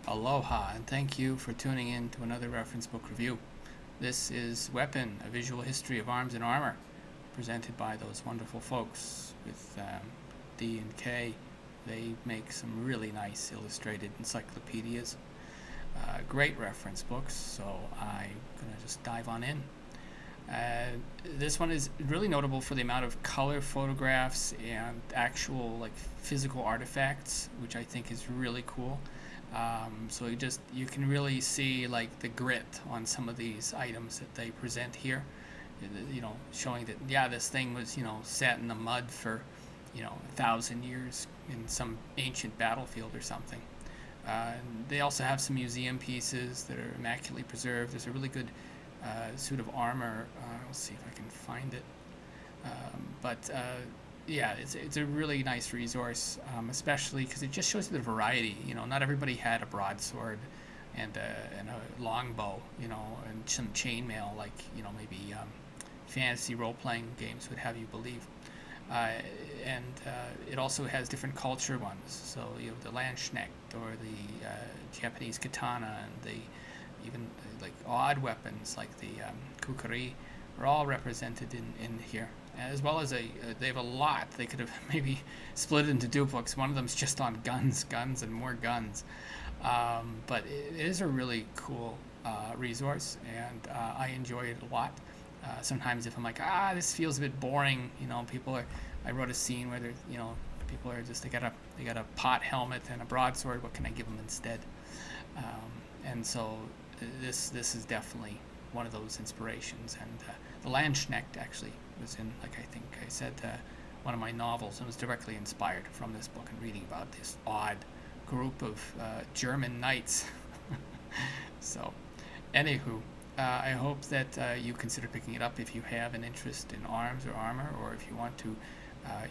Aloha, and thank you for tuning in to another reference book review. This is Weapon, a visual history of arms and armor, presented by those wonderful folks with D and K. They make some really nice illustrated encyclopedias. Great reference books, so I'm going to just dive on in. This one is really notable for the amount of color photographs and actual physical artifacts, which I think is really cool. So you can really see the grit on some of these items that they present here. Showing that this thing was sat in the mud for 1,000 years in some ancient battlefield or something. They also have some museum pieces that are immaculately preserved. There's a really good suit of armor. Let's see if I can find it. It's a really nice resource, especially because it just shows you the variety. Not everybody had a broadsword and a longbow, and some chainmail maybe fantasy role-playing games would have you believe. It also has different culture ones. So you have the Landsknecht or the Japanese katana, and even odd weapons like the kukri are all represented in here. As well as they have a lot. They could have maybe split it into two books. One of them is just on guns, and more guns. But it is a really cool resource, and I enjoy it a lot. Sometimes if I'm this feels a bit boring, I wrote a scene where people are just they got a pot helmet and a broadsword. What can I give them instead? And so this is definitely one of those inspirations. And the Landsknecht actually was in, I think I said, one of my novels, and was directly inspired from this book and reading about this odd group of German knights. So, anywho, I hope that you consider picking it up if you have an interest in arms or armor, or if you want to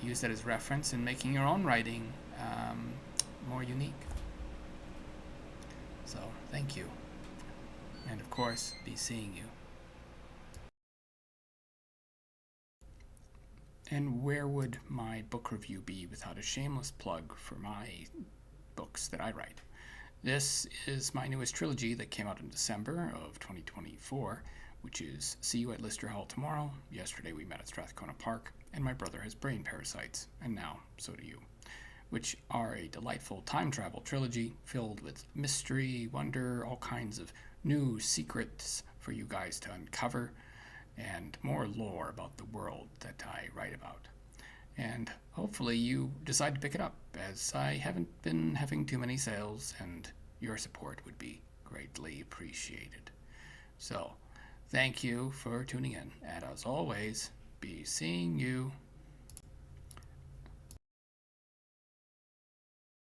use that as reference in making your own writing more unique. So, thank you. And of course, be seeing you. And where would my book review be without a shameless plug for my books that I write? This is my newest trilogy that came out in December of 2024, which is See You at Lister Hall Tomorrow, Yesterday We Met at Strathcona Park, and My Brother Has Brain Parasites, and Now So Do You, which are a delightful time travel trilogy filled with mystery, wonder, all kinds of new secrets for you guys to uncover, and more lore about the world that I write about. And hopefully you decide to pick it up, as I haven't been having too many sales, and your support would be greatly appreciated. So, thank you for tuning in, and as always, be seeing you.